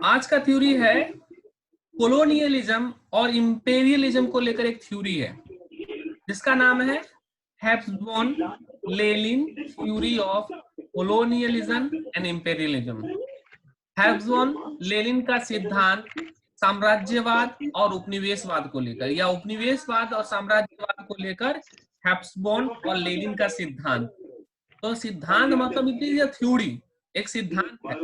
आज का थ्योरी है कोलोनियलिज्म और इंपेरियलिज्म को लेकर एक थ्योरी है जिसका नाम है Hobsbawm Lenin theory of colonialism and imperialism. Hobsbawm Lenin का सिद्धांत साम्राज्यवाद और उपनिवेशवाद को लेकर, या उपनिवेशवाद और साम्राज्यवाद को लेकर हैब्सबॉर्न और लेनिन का सिद्धांत। तो सिद्धांत मतलब इट इज अ थ्योरी, एक सिद्धांत है।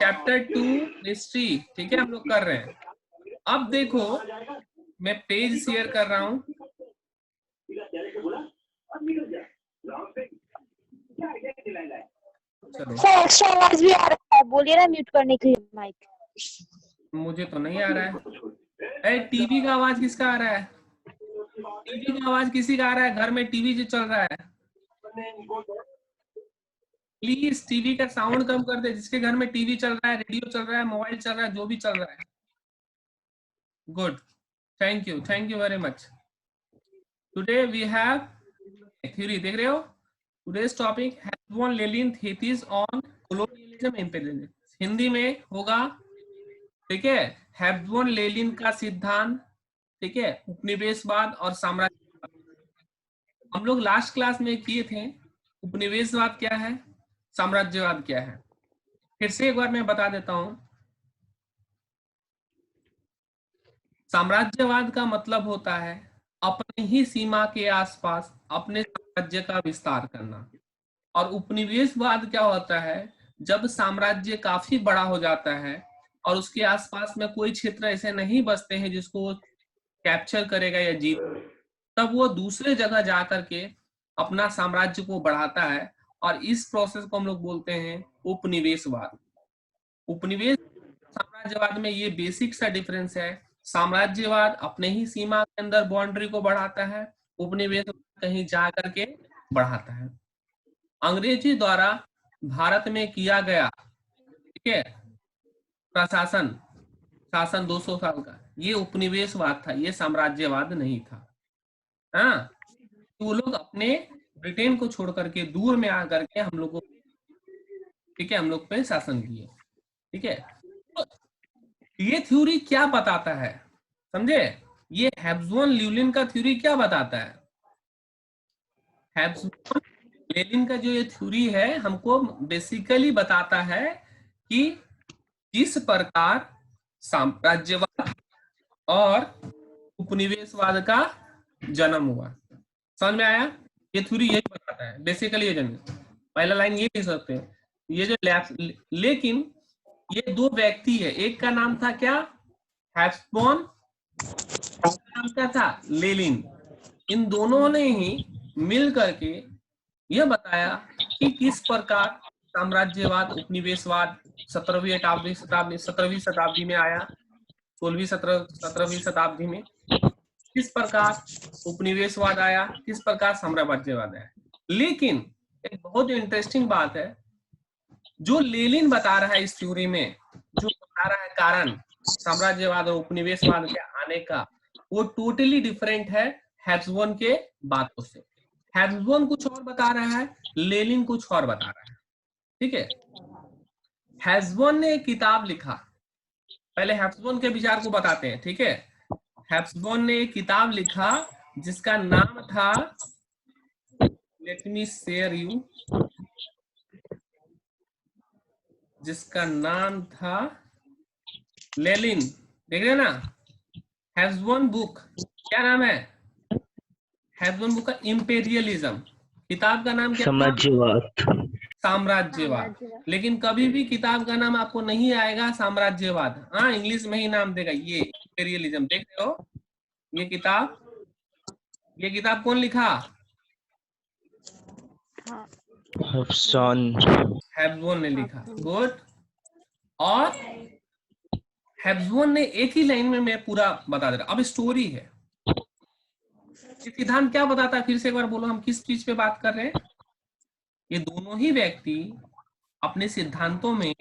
चैप्टर 2 हिस्ट्री, ठीक है, हम लोग कर रहे हैं। अब देखो मैं पेज शेयर कर रहा हूं। चलो सर एक्स्ट्रा आवाज भी आ रहा है, बोलिए ना म्यूट करने के लिए माइक। मुझे तो नहीं आ रहा है। टीवी का आवाज किसका आ रहा है? टीवी का आवाज किसी का आ रहा है? घर में टीवी जो चल रहा है, प्लीज टीवी का साउंड कम कर दे। जिसके घर में टीवी चल रहा है, रेडियो चल रहा है, मोबाइल चल रहा है, जो भी चल रहा है। Good, thank you very much. Today we have theory, देख रहे हो? Today's topic Hobsbawm Lenin thesis on colonialism imperialism. Hindi में होगा, ठीक है, हैब्सबॉर्न लेनिन का सिद्धांत, ठीक है, उपनिवेशवाद और साम्राज्यवाद। हम लोग लास्ट क्लास में किए थे उपनिवेशवाद क्या है, साम्राज्यवाद क्या है। फिर से एक बार मैं बता देता हूं। साम्राज्यवाद का मतलब होता है अपनी ही सीमा के आसपास अपने साम्राज्य का विस्तार करना, और उपनिवेशवाद क्या होता है जब साम्राज्य काफी बड़ा हो जाता है और उसके आसपास में कोई क्षेत्र ऐसे नहीं बचते हैं जिसको वो कैप्चर करेगा या जीत, तब वो दूसरे जगह जा करके अपना साम्राज्य को बढ़ाता है, और इस प्रोसेस को हम लोग बोलते हैं उपनिवेशवाद। उपनिवेश साम्राज्यवाद में ये बेसिक सा डिफरेंस है। साम्राज्यवाद अपने ही सीमा के अंदर बाउंड्री को बढ़ाता है, उपनिवेशवाद कहीं जा करके बढ़ाता है। अंग्रेजी द्वारा भारत में किया गया, ठीक है, प्रशासन शासन 200 साल का, ये उपनिवेशवाद था, ये साम्राज्यवाद नहीं था। हाँ, वो लोग अपने ब्रिटेन को छोड़ करके दूर में आकर के हम लोग को, ठीक है, हम लोग पे शासन किए, ठीक है। तो ये थ्योरी क्या बताता है, समझे? ये हैब्सबॉर्न लेनिन का थ्योरी क्या बताता है? हैब्सबॉर्न लेनिन का जो ये थ्योरी है हमको बेसिकली बताता है कि किस प्रकार साम्राज्यवाद और उपनिवेशवाद का जन्म हुआ। समझ में आया? ये थ्योरी यही बताता है बेसिकली। ये जन्म, पहला लाइन ये कह सकते हैं, ये जो लेकिन ये दो व्यक्ति है, एक का नाम था क्या, हैब्सबॉर्न, नाम क्या था, लेनिन। इन दोनों ने ही मिल करके यह बताया कि किस प्रकार साम्राज्यवाद उपनिवेशवाद 17वीं शताब्दी में आया, 17वीं शताब्दी में किस प्रकार उपनिवेशवाद आया, किस प्रकार साम्राज्यवाद आया। लेकिन एक बहुत इंटरेस्टिंग बात है, जो लेनिन बता रहा है इस थ्योरी में, जो बता रहा है कारण साम्राज्यवाद और उपनिवेशवाद के आने का, वो टोटली डिफरेंट है हैब्सबॉर्न के बातों से। हैब्सबॉर्न कुछ और बता रहा है, लेनिन कुछ और बता रहा है, ठीक है। हैब्सबॉर्न ने एक किताब लिखा, पहले हैब्सबॉर्न के विचार को बताते हैं, ठीक है। हैब्सबॉर्न ने एक किताब लिखा जिसका नाम था, लेट मी शेयर यू, जिसका नाम था लेनिन, देख रहे हो ना, हैब्सबॉर्न बुक, क्या नाम है हैब्सबॉर्न बुक का? इंपेरियलिज्म। किताब का नाम क्या? साम्राज्यवाद। साम्राज्यवाद। लेकिन कभी भी किताब का नाम आपको नहीं आएगा साम्राज्यवाद, हाँ, इंग्लिश में ही नाम देगा ये इंपेरियलिज्म। देख रहे हो ये किताब कौन लिखा? हैब्सबॉर्न ने लिखा। गुड। और हैब्सबॉर्न ने एक ही लाइन में, मैं पूरा बता दे रहा, अब स्टोरी है। ये सिद्धांत क्या बताता है, फिर से एक बार बोलो, हम किस चीज पे बात कर रहे हैं? ये दोनों ही व्यक्ति अपने सिद्धांतों में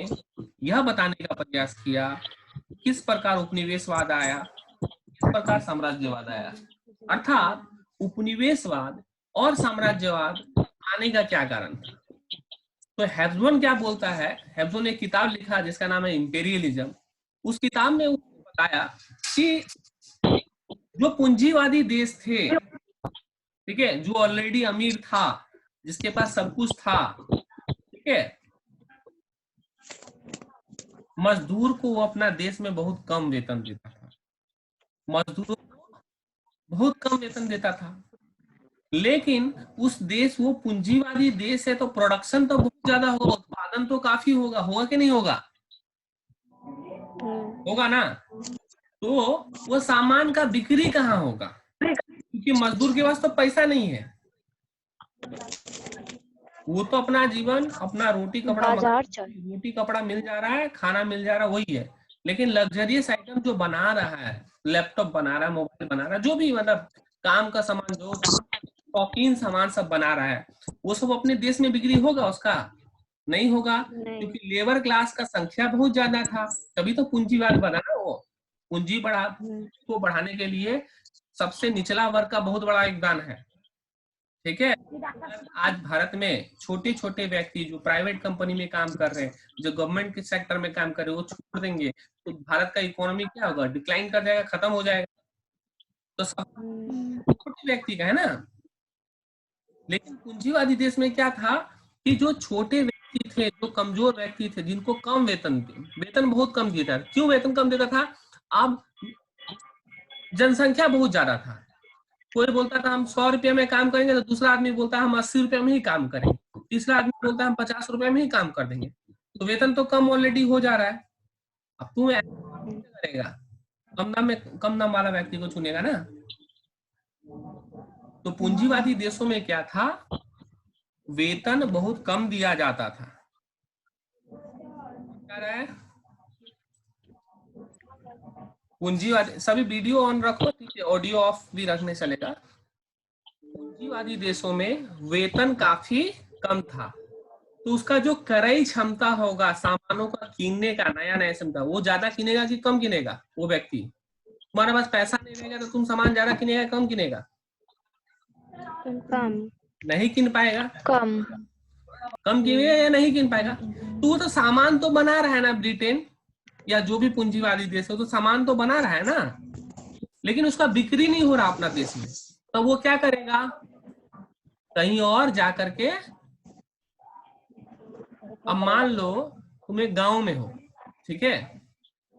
यह बताने का प्रयास किया किस प्रकार उपनिवेशवाद आया, किस प्रकार साम्राज्यवाद आया, अर्थात उपनिवेशवाद और साम्राज्यवाद आने का क्या कारण था। तो हेब्सबर्न क्या बोलता है, हेब्सबर्न ने एक किताब लिखा जिसका नाम है इंपेरियलिज्म। उस किताब में उसने बताया कि जो पूंजीवादी देश थे, ठीक है, जो ऑलरेडी अमीर था, जिसके पास सब कुछ था, ठीक है, मजदूर को वो अपना देश में बहुत कम वेतन देता था, मजदूरों को बहुत कम वेतन देता था। लेकिन उस देश, वो पूंजीवादी देश है, तो प्रोडक्शन तो बहुत ज्यादा होगा, उत्पादन तो काफी होगा, होगा कि नहीं होगा? होगा ना। तो वो सामान का बिक्री कहाँ होगा, क्योंकि मजदूर के पास तो पैसा नहीं है, वो तो अपना जीवन, अपना रोटी कपड़ा, बाजार चल। रोटी कपड़ा मिल जा रहा है, खाना मिल जा रहा है, वही है। लेकिन लग्जरियस आइटम जो बना रहा है, लैपटॉप बना रहा है, मोबाइल बना रहा है, जो भी मतलब काम का सामान, जो शौकीन सामान सब बना रहा है, वो सब अपने देश में बिक्री होगा उसका? नहीं होगा, नहीं। क्योंकि लेबर क्लास का संख्या बहुत ज्यादा था, तभी तो पूंजीवाद बना ना। वो पूंजी को बढ़ाने के लिए सबसे निचला वर्ग का बहुत बड़ा योगदान है, ठीक है। आज भारत में छोटे छोटे व्यक्ति जो प्राइवेट कंपनी में काम कर रहे हैं, जो गवर्नमेंट के सेक्टर में काम कर रहे हैं, वो छोड़ देंगे तो भारत का इकोनॉमी क्या होगा? डिक्लाइन कर जाएगा, खत्म हो जाएगा। तो सब छोटे व्यक्ति का है ना। लेकिन पूंजीवादी देश में क्या था कि जो छोटे व्यक्ति थे, जो कमजोर व्यक्ति थे, जिनको कम वेतन बहुत कम देता था। क्यों वेतन कम देता था? अब जनसंख्या बहुत ज्यादा था, कोई बोलता था हम 100 रुपये में काम करेंगे, तो दूसरा आदमी बोलता है हम 80 रुपये में ही काम करेंगे, तीसरा आदमी बोलता है हम 50 रुपये में ही काम कर देंगे। तो वेतन तो कम ऑलरेडी हो जा रहा है, अब तू करेगा, कम दाम वाला व्यक्ति को चुनेगा ना। तो पूंजीवादी देशों में क्या था, वेतन बहुत कम दिया जाता था। क्या रहा है? पूंजीवादी, सभी वीडियो ऑन रखो, ठीक है, ऑडियो ऑफ भी रखने चलेगा। पूंजीवादी देशों में वेतन काफी कम था, तो उसका जो क्रय क्षमता होगा, सामानों का किनने का, नया नया क्षमता, वो ज्यादा किनेगा कि कम किनेगा? वो व्यक्ति, तुम्हारे पास पैसा नहीं रहेगा तो तुम सामान ज्यादा किनेगा, कम किनेगा? कम। नहीं किन पाएगा। कम। कम किनेगा या नहीं किन पाएगा। तो वो तो सामान तो बना रहा है ना, ब्रिटेन या जो भी पूंजीवादी देश है, तो सामान तो बना रहा है ना, लेकिन उसका बिक्री नहीं हो रहा अपना देश में। तो वो क्या करेगा? कहीं और जा करके, अब मान लो तुम एक गांव में हो, ठीक है,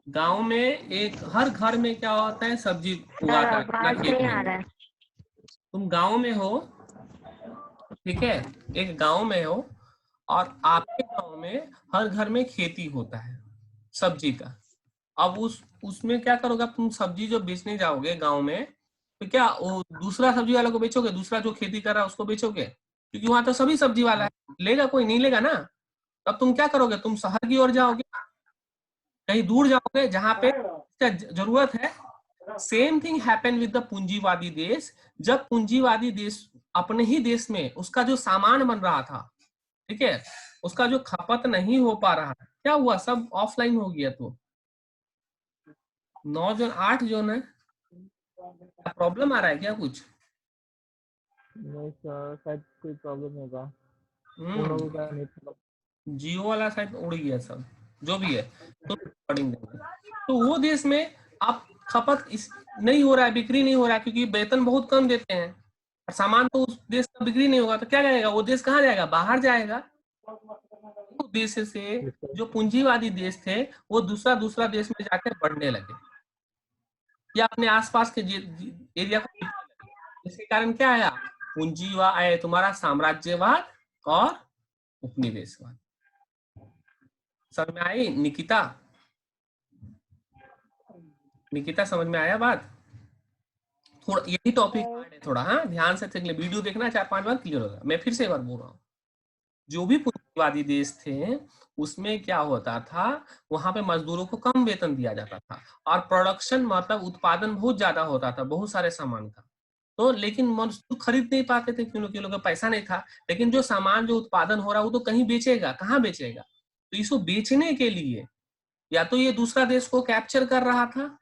गांव में एक हर घर में क्या होता है, सब्जी उगाता है अपना खेत में। तुम गांव में हो, ठीक है, एक गांव में हो, और आपके गांव में हर घर में खेती होता है सब्जी का। अब उसमें क्या करोगे तुम? सब्जी जो बेचने जाओगे गांव में, तो क्या वो दूसरा सब्जी वाला को बेचोगे? दूसरा जो खेती कर रहा है उसको बेचोगे? क्योंकि वहां तो सभी सब्जी वाला है, लेगा कोई? नहीं लेगा ना। तब तुम क्या करोगे? तुम शहर की ओर जाओगे, कहीं दूर जाओगे जहां पे जरूरत है। Same thing happen with the पूंजीवादी देश। जब पूंजीवादी देश अपने ही देश में उसका जो सामान बन रहा था, ठीक है, उसका जो खपत नहीं हो पा रहा, क्या हुआ? सब ऑफलाइन हो गया। तो 9 जोन 8 जोन है, प्रॉब्लम आ रहा है क्या कुछ? नहीं सर, शायद कोई प्रॉब्लम होगा। उन लोगों का नेट जियो वाला शायद उड़ गया सब, जो भी है। तो रिकॉर्डिंग देंगे। तो वो देश में अब खपत नहीं हो रहा है, बिक्री नहीं हो रहा है, क्योंकि वेतन बहुत कम देते हैं, और सामान तो उस देश का बिक्री नहीं होगा, तो क्या जाएगा? वो देश कहाँ जाएगा? बाहर जाएगा। उस देश से जो पूंजीवादी देश थे, वो दूसरा देश में जाकर बढ़ने लगे, या अपने आसपास के एरिया को। इसके कारण क्या आया? पूंजीवाद आया, तुम्हारा साम्राज्यवाद और उपनिवेशवाद। समझ में आई निकिता? निकिता समझ में आया बात? थोड़ा यही टॉपिक हार्ड है थोड़ा, हाँ, ध्यान से देख ले, वीडियो देखना 4-5 बार, क्लियर होगा। मैं फिर से एक बार बोल रहा हूँ, जो भी पूंजीवादी देश थे उसमें क्या होता था, वहां पे मजदूरों को कम वेतन दिया जाता था, और प्रोडक्शन मतलब उत्पादन बहुत ज्यादा होता था, बहुत सारे सामान का। तो लेकिन मजदूर खरीद नहीं पाते थे, क्योंकि लोगों का पैसा नहीं था। लेकिन जो सामान जो उत्पादन हो रहा है वो तो कहीं बेचेगा, कहाँ बेचेगा? तो इसको बेचने के लिए या तो ये दूसरा देश को कैप्चर कर रहा था,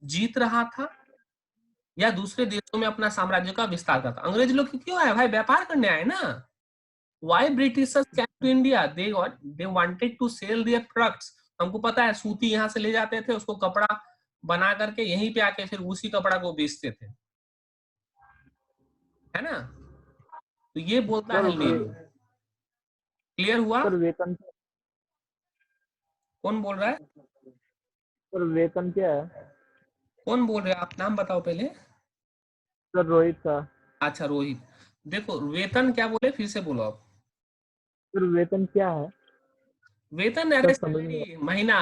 जीत रहा था, या दूसरे देशों में अपना साम्राज्य का विस्तार करता। अंग्रेज लोग क्यों आए भाई? व्यापार करने आए ना। Why Britishers came to India, they wanted to sell their products. हमको पता है सूती यहाँ से ले जाते थे, उसको कपड़ा बना करके यहीं पे आके फिर उसी कपड़ा को बेचते थे, है ना। तो ये बोलता है लेनिन। क्लियर हुआ? सर वेतन, कौन बोल रहा है? सर वेतन क्या है? कौन बोल रहे हैं आप? नाम बताओ पहले। सर रोहित का। अच्छा रोहित। देखो वेतन क्या बोले, फिर से बोलो आप। सर वेतन क्या है? वेतन सर अरे समझ में। सैलरी, महीना,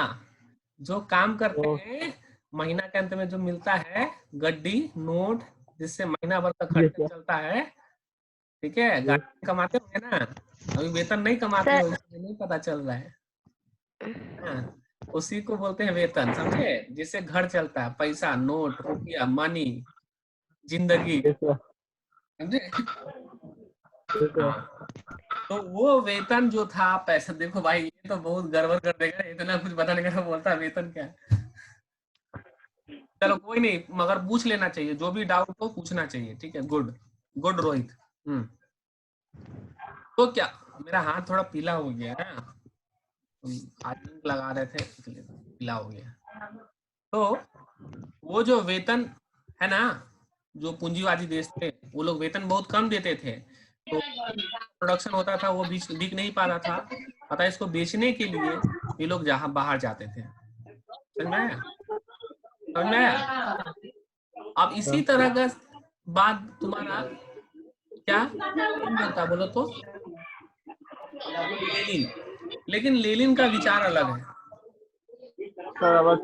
जो काम करते ओ, हैं महीना के अंत में जो मिलता है, गड्डी नोट, जिससे महीना भर का ये खर्चा क्या? चलता है। ठीक है, ये गाड़ी कमाते होंगे ना, अभी वेतन नहीं कमाते हो सर इसलिए नहीं पता चल रहा है। हाँ, उसी को बोलते हैं वेतन, समझे? जिससे घर चलता है, पैसा, नोट, रुपया, मनी, जिंदगी, ये सर, समझे? ये सर। हाँ, तो वो वेतन जो था, पैसा, देखो भाई ये तो बहुत गड़बड़ कर देगा, इतना कुछ पता नहीं कैसे बोलता है वेतन क्या है। चलो कोई नहीं, मगर पूछ लेना चाहिए, जो भी डाउट हो पूछना चाहिए, ठीक है। Good good Rohit. तो क्या, मेरा हाथ थोड़ा पीला हो गया है ना, आयरन लगा रहे थे इसलिए पीला हो गया। तो वो जो वेतन है ना, जो पूंजीवादी देश थे वो लोग वेतन बहुत कम देते थे, तो प्रोडक्शन होता था वो बिक नहीं पाता था, पता इसको बेचने के लिए ये लोग जहां बाहर जाते थे। समझ में आया? समझ में आया? अब इसी तरह का बात तुम्हारा क्या कौन बोलता बोलो तो लेनिन। लेकिन लेनिन का विचार अलग है। सर आवाज।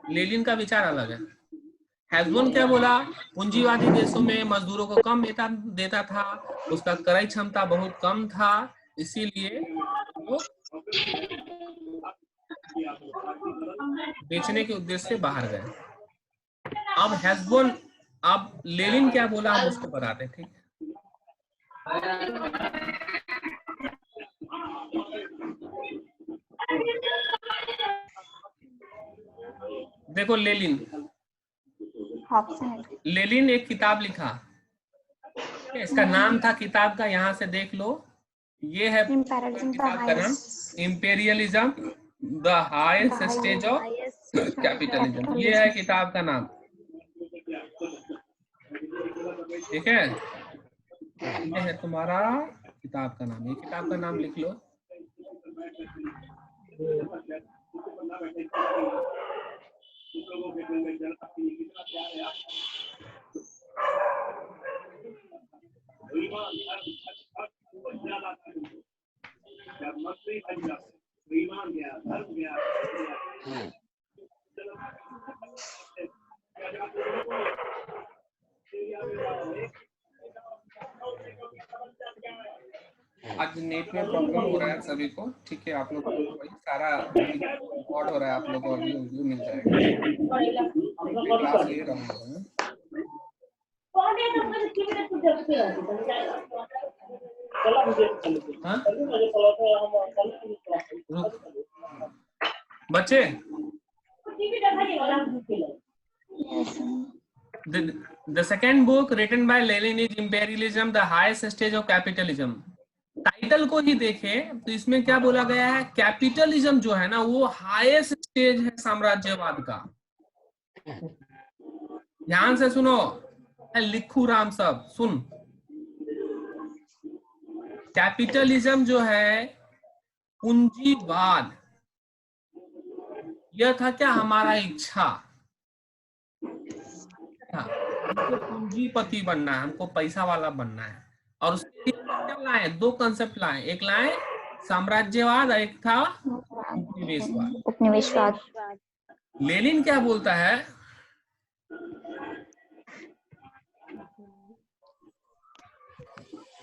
लेनिन का विचार अलग है। हैज़बोन क्या बोला? पूंजीवादी देशों में मजदूरों को कम वेतन देता था, उसका क्रय क्षमता बहुत कम था, इसीलिए वो बेचने के उद्देश्य से बाहर गए। अब हैज़बोन, अब लेनिन क्या बोला हम उसको बताते हैं, ठीक है। देखो लेनिन, लेनिन एक किताब लिखा, इसका नाम था किताब का, यहाँ से देख लो, ये है किताब का नाम, imperialism the highest stage of capitalism, ये है किताब का नाम, ठीक है। ये है तुम्हारा किताब का नाम, ये किताब का नाम लिख लो। आज नेट में प्रॉब्लम हो रहा है सभी को, ठीक है। आप लोग वही सारा रिकॉर्ड हो रहा है, आप लोग को ऑडियो मिल जाएगा, क्लास ले रहा हूँ। बच्चे the second book written by Lenin is Imperialism, the highest stage of capitalism। Title को ही देखें तो इसमें क्या बोला गया है, कैपिटलिज्म जो है ना वो हाईएस्ट स्टेज है साम्राज्यवाद का। ध्यान से सुनो, लिखू राम सब सुन, कैपिटलिज्म जो है पूंजीवाद, यह था क्या हमारा इच्छा, हमको पूंजीपति बनना है, हमको पैसा वाला बनना है, और उसके लिए क्या लाए, दो कंसेप्ट लाए, एक लाए साम्राज्यवाद, एक था उपनिवेशवाद। लेनिन क्या बोलता है,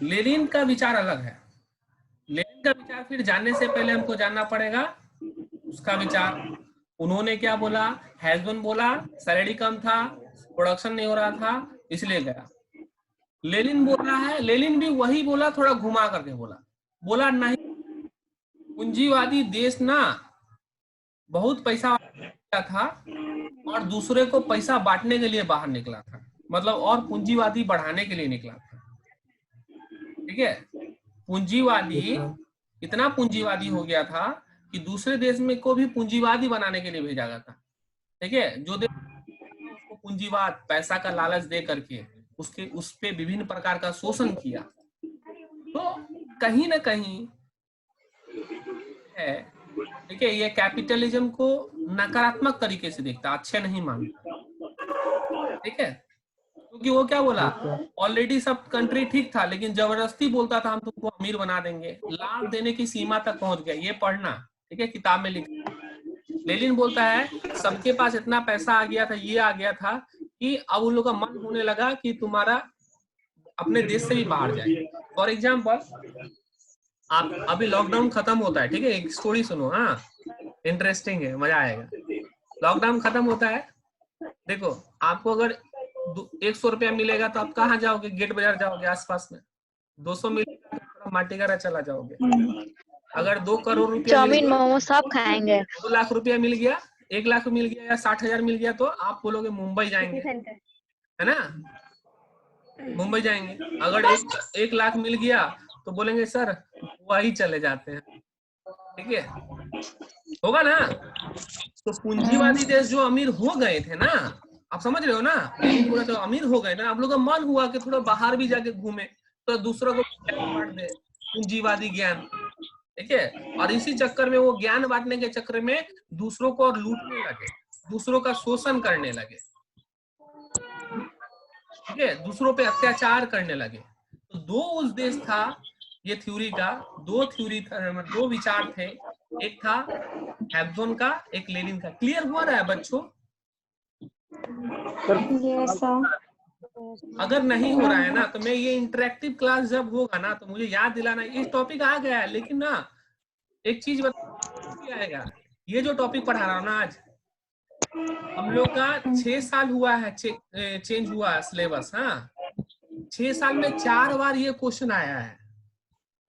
लेनिन का विचार अलग है। लेनिन का विचार फिर जानने से पहले हमको जानना पड़ेगा उसका विचार। उन्होंने क्या बोला, हैज़बोन बोला सैलरी कम था, प्रोडक्शन नहीं हो रहा था, इसलिए गया। लेनिन बोल रहा है, लेनिन भी वही बोला, थोड़ा घुमा करके बोला नहीं, पूंजीवादी देश ना बहुत पैसा था और दूसरे को पैसा बांटने के लिए बाहर निकला था, मतलब और पूंजीवादी बढ़ाने के लिए निकला था, ठीक है। पूंजीवादी इतना पूंजीवादी हो गया था कि दूसरे देश में को भी पूंजीवादी बनाने के लिए भेजा गया था। ठीक है, जो देश उसको पूंजीवाद पैसा का लालच दे करके उसके उस पे विभिन्न प्रकार का शोषण किया। तो कहीं ना कहीं है, ठीक है, ये कैपिटलिज्म को नकारात्मक तरीके से देखता, अच्छे नहीं मानता। ठीक है, क्योंकि वो क्या बोला, ऑलरेडी सब कंट्री ठीक था लेकिन जबरदस्ती बोलता था हम तुमको अमीर बना देंगे, लाभ देने की सीमा तक पहुंच गया। ये पढ़ना, ठीक है, किताब में लिखा। लेनिन बोलता है सबके पास इतना पैसा आ गया था, ये आ गया था कि अब उन लोग का मन होने लगा कि तुम्हारा अपने देश से भी बाहर जाए। फॉर एग्जाम्पल, आप अभी लॉकडाउन खत्म होता है, ठीक है, एक स्टोरी सुनो, हाँ इंटरेस्टिंग है, मजा आएगा। लॉकडाउन खत्म होता है, देखो आपको अगर 100 रुपया मिलेगा तो आप कहाँ जाओगे, गेट बाजार जाओगे आसपास में। 200 मिलेगा तो माटी का चला जाओगे। अगर 2 करोड़ रुपया, चाउमीन मोमो सब खाएंगे। 2 लाख रुपया मिल गया, 1 लाख मिल गया या 60,000 मिल गया तो आप बोलोगे मुंबई जाएंगे, है ना, मुंबई जाएंगे। अगर 1 लाख मिल गया तो बोलेंगे सर वही चले जाते हैं। ठीक है, होगा ना। तो पूंजीवादी देश जो अमीर हो गए थे ना, आप समझ रहे हो ना, पूरा तो अमीर हो गए ना, आप लोग का मन हुआ कि थोड़ा बाहर भी जाके घूमे, तो दूसरों को बांट दे पूंजीवादी ज्ञान। ठीक है, और इसी चक्कर में वो ज्ञान बांटने के चक्कर में दूसरों को और लूटने लगे, दूसरों का शोषण करने लगे। ठीक है, दूसरों पे अत्याचार करने लगे। तो दो उस देश था, ये थ्योरी का दो विचार थे, एक था हैब्सबर्ग का, एक लेनिन का। क्लियर हुआ रहा है बच्चों? अगर नहीं हो रहा है ना तो मैं ये इंटरेक्टिव क्लास जब होगा ना तो मुझे याद दिलाना। ये टॉपिक आ गया है लेकिन ना एक चीज आएगा, ये जो टॉपिक पढ़ा रहा हूँ ना आज, हम लोग का 6 साल हुआ है चेंज हुआ है सिलेबस। हाँ, 6 साल में 4 बार ये क्वेश्चन आया है,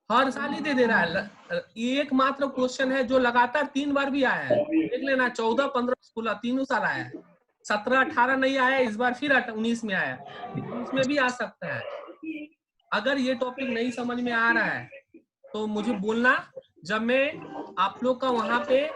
हर साल ही दे रहा है। एक मात्र क्वेश्चन है जो लगातार 3 बार भी आया है, देख लेना। 14, 15, 16 तीनों साल आया है। 17, 18 नहीं आया, इस बार फिर 19 में आया, 19 में भी आ सकता है। अगर ये टॉपिक नहीं समझ में आ रहा है तो मुझे बोलना, जब मैं आप लोग का वहां पे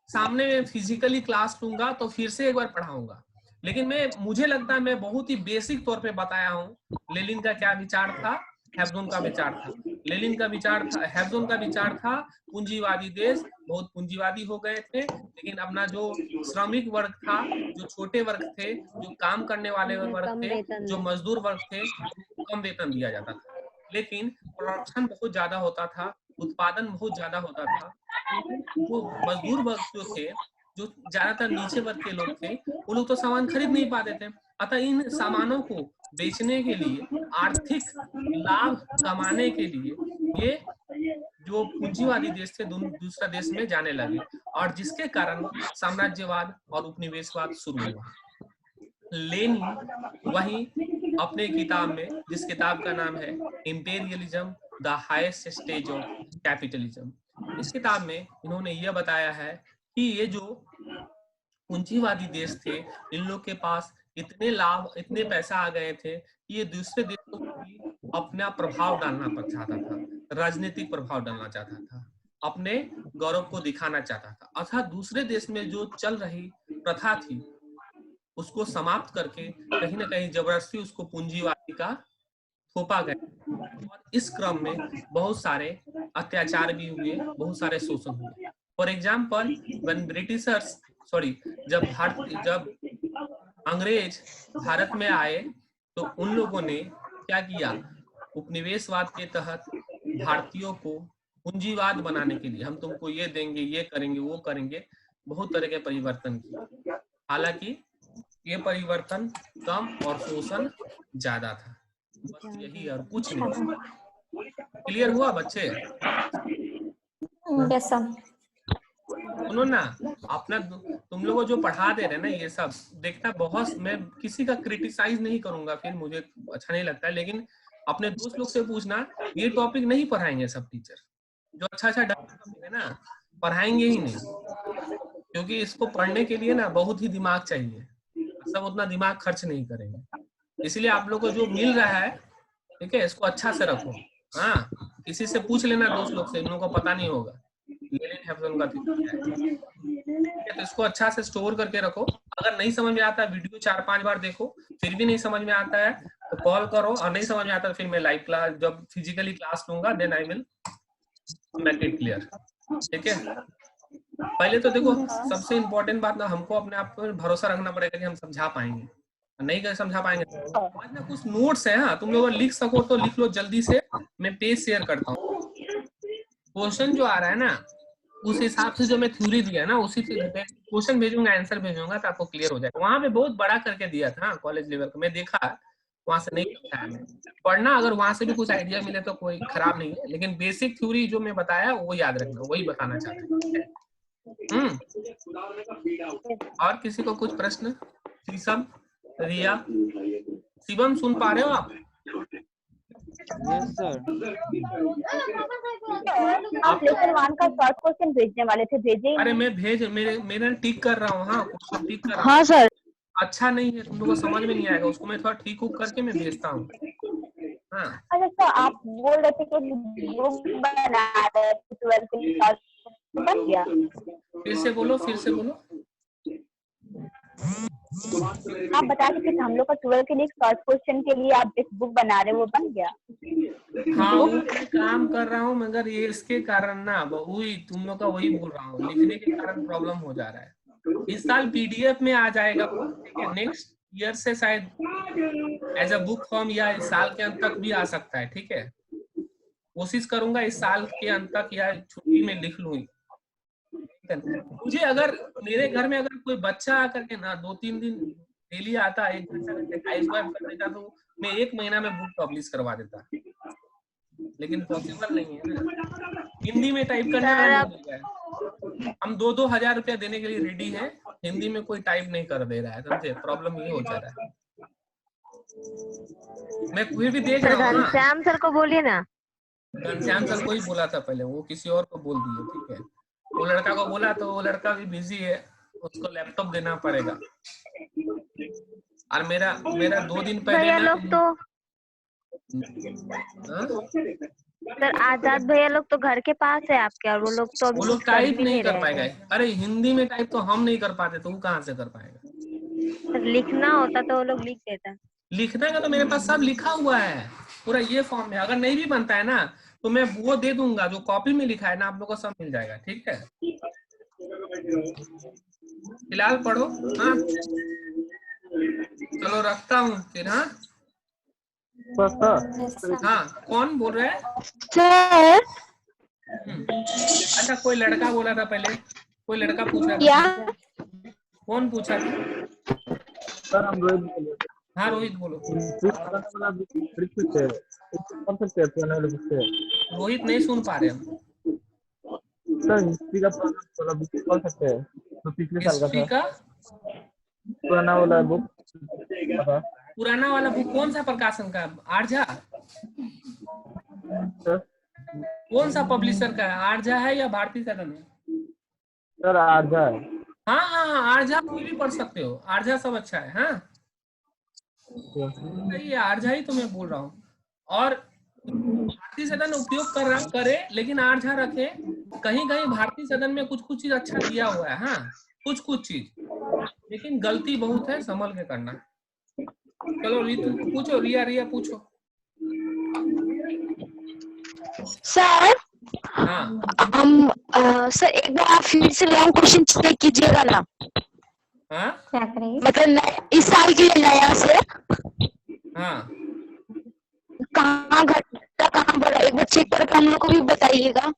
सामने में फिजिकली क्लास लूंगा तो फिर से एक बार पढ़ाऊंगा। लेकिन मुझे लगता है मैं बहुत ही बेसिक तौर पे बताया हूँ। लेनिन का क्या विचार था, हैब्सबर्ग का विचार था। लेनिन का विचार था, हैब्सबर्ग का विचार था पूंजीवादी देश बहुत पूंजीवादी हो गए थे, लेकिन अपना जो श्रमिक वर्ग था, जो छोटे वर्ग थे, जो काम करने वाले वर्ग थे, जो मजदूर वर्ग थे, कम वेतन दिया जाता था। लेकिन प्रोडक्शन बहुत ज्यादा होता था, उत्पादन बहुत ज्यादा होता था। वो मजदूर वर्ग जो थे, जो ज्यादातर नीचे वर्ग के लोग थे, वो लोग तो सामान खरीद नहीं पाते थे। अतः इन सामानों को बेचने के लिए, आर्थिक लाभ कमाने के लिए ये जो पूंजीवादी देश थे दूसरा देश में जाने लगे, और जिसके कारण साम्राज्यवाद और उपनिवेशवाद शुरू हुआ। लेनिन वही अपने किताब में, जिस किताब का नाम है imperialism the highest stage of capitalism, इस किताब में इन्होंने यह बताया है कि ये जो पूंजीवादी देश थे, इन लोग के पास इतने लाभ, इतने पैसा आ गए थे कि ये दूसरे देशों को भी अपना प्रभाव डालना चाहता था, राजनीतिक प्रभाव डालना चाहता था, अपने गौरव को दिखाना चाहता था। अर्थात दूसरे देश में जो चल रही प्रथा थी उसको समाप्त करके कहीं ना कहीं जबरदस्ती उसको पूंजीवादी का थोपा गया, और इस क्रम में बहुत सारे अत्याचार भी हुए, बहुत सारे शोषण हुए। फॉर एग्जाम्पल, जब अंग्रेज भारत में आए तो उन लोगों ने क्या किया, उपनिवेशवाद के तहत भारतीयों को पूंजीवाद बनाने के लिए, हम तुमको ये देंगे, ये करेंगे, वो करेंगे, बहुत तरह के परिवर्तन किए। हालांकि ये परिवर्तन कम और शोषण ज्यादा था, बस यही और कुछ नहीं। क्लियर हुआ बच्चे? सुनो ना, अपना तुम लोगों जो पढ़ा दे रहे ना ये सब देखना, बहुत मैं किसी का क्रिटिसाइज नहीं करूंगा, फिर मुझे अच्छा नहीं लगता है, लेकिन अपने दोस्त लोग से पूछना, ये टॉपिक नहीं पढ़ाएंगे सब टीचर, जो अच्छा टॉपिक है ना पढ़ाएंगे ही नहीं, क्योंकि इसको पढ़ने के लिए ना बहुत ही दिमाग चाहिए, सब उतना दिमाग खर्च नहीं करेंगे। इसलिए आप लोग को जो मिल रहा है, ठीक है, इसको अच्छा से रखो, हाँ, किसी से पूछ लेना दोस्त लोग से, इन लोगों को पता नहीं होगा लेनिन हैप्सन का थ्योरी क्या है। ठीक है, तो इसको अच्छा से स्टोर करके रखो। अगर नहीं समझ में आता है वीडियो 4-5 बार देखो, फिर भी नहीं समझ में आता है तो कॉल करो, और नहीं समझ में आता तो फिर मैं लाइव क्लास जब फिजिकली क्लास लूंगा then I will make it clear. ठीक है, पहले तो देखो सबसे इम्पोर्टेंट बात ना, हमको अपने आप पर भरोसा रखना पड़ेगा कि हम समझा पाएंगे, नहीं कर समझा पाएंगे आज ना कुछ नोट्स है। हाँ, तुम लोग लिख सको तो लिख लो जल्दी से, मैं पेज शेयर करता हूँ। क्वेश्चन जो आ रहा है ना उस हिसाब से जो मैं थ्योरी दिया ना उसी से क्वेश्चन भेजूंगा, आंसर भेजूंगा तो आपको क्लियर हो जाएगा। वहां पे बहुत बड़ा करके दिया था कॉलेज लेवल का, मैं देखा वहां से नहीं लिखा है। पढ़ना अगर वहां से भी कुछ आइडिया मिले तो कोई खराब नहीं है, लेकिन बेसिक थ्योरी जो मैं बताया वो याद रखना, वही बताना चाहते हैं। और किसी को कुछ प्रश्न? शीशम, रिया, शिवम सुन पा रहे हो आप? Yes sir. आप लेसन 1 का शॉर्ट क्वेश्चन भेजने वाले थे, भेजे? अरे मैं मेरा टिक कर रहा हूँ। हाँ, क्वेश्चन टिक कर रहा हूँ। हाँ सर। अच्छा नहीं है, तुम लोगों को समझ में नहीं आएगा, उसको मैं थोड़ा ठीक करके मैं भेजता हूँ। हाँ, अच्छा सर, आप बोल रहे थे कि बुक बना रहे थे 12 के लिए, बन गया? फिर से बोलो, फिर से बोलो। आप बता रहे थे कि हम लोग का 12 के लिए शॉर्ट क्वेश्चन के लिए आप एक बुक बना रहे, वो बन गया? हाँ, वो मैं काम कर रहा हूँ, मगर ये इसके कारण ना वही तुम लोग का वही बोल रहा हूँ, लिखने के कारण प्रॉब्लम हो जा रहा है। इस साल पीडीएफ में आ जाएगा, ठीक है, नेक्स्ट ईयर से शायद एज अ बुक फॉर्म या इस साल के अंत तक भी आ सकता है। ठीक है, कोशिश करूंगा इस साल के अंत तक या छुट्टी में लिख लूँ। मुझे अगर मेरे घर में अगर कोई बच्चा आकर के ना 2-3 दिन डेली आता, 1 घंटा टाइप कर देता तो मैं 1 महीना में बुक पब्लिश करवा देता, लेकिन पॉसिबल नहीं है ना। हिंदी में टाइप करने वाला नहीं मिल रहा है। हम 2-2 हजार रुपया देने के लिए रेडी है, हिंदी में कोई टाइप नहीं कर दे रहा है, समझे? प्रॉब्लम ये हो जा रहा है। मैं फिर भी देख रहा हूँ। घनश्याम सर को बोलिए ना। घनश्याम सर को ही बोला था पहले, वो किसी और को बोल दिए। ठीक है, वो लड़का को बोला तो वो लड़का भी बिजी है, उसको लैपटॉप देना पड़ेगा। और मेरा 2 दिन पहले भैया लोग तो सर, आजाद भैया लोग तो घर के पास है आपके, और वो लोग तो वो लोग टाइप नहीं कर पाएगा। अरे हिंदी में टाइप तो हम नहीं कर पाते, तो वो कहाँ से कर पाएगा? सर लिखना होता तो वो लोग लिख देता। लिखने का तो मेरे पास सब लिखा हुआ है पूरा, ये फॉर्म में। अगर नहीं भी बनता है ना तो मैं वो दे दूंगा जो कॉपी में लिखा है ना, आप लोग को सब मिल जाएगा। ठीक है, फिलहाल पढ़ो। हाँ, चलो रखता हूँ फिर। हाँ हाँ, कौन बोल रहा है सर? अच्छा, कोई लड़का बोला था पहले, कोई लड़का पूछ रहा था। कौन पूछा था? सर हम रोहित बोल रहे थे। हाँ रोहित बोलो। रोहित नहीं सुन पा रहे हम। सर हिस्ट्री का बुक पढ़ सकते हैं, तो पिछले साल का था पुराना वाला बुक। पुराना वाला बुक कौन सा प्रकाशन का? आर्जा? कौन सा पब्लिशर का है? आर्जा है या भारती सदन है? सर आर्जा है। हाँ हाँ हाँ, आर्जा कोई भी पढ़ सकते हो, आर्जा सब अच्छा है। हाँ सही है, आर्जा ही तो मैं बोल रहा हूँ। और भारतीय सदन उपयोग करे, लेकिन आर्जा रखे। कहीं कहीं भारतीय सदन में कुछ चीज अच्छा दिया हुआ है। हाँ, कुछ चीज, लेकिन गलती बहुत है, संभल के करना। चलो रितु पूछो, रिया पूछो। सर हाँ हम सर एक बार आप फिर से लॉन्ग क्वेश्चन चेक कीजिएगा ना। हाँ, मतलब इस साल के लिए नया से हाँ, कहाँ घटा कहाँ बढ़ा, एक बार चेक करके हम लोग को भी बताइएगा।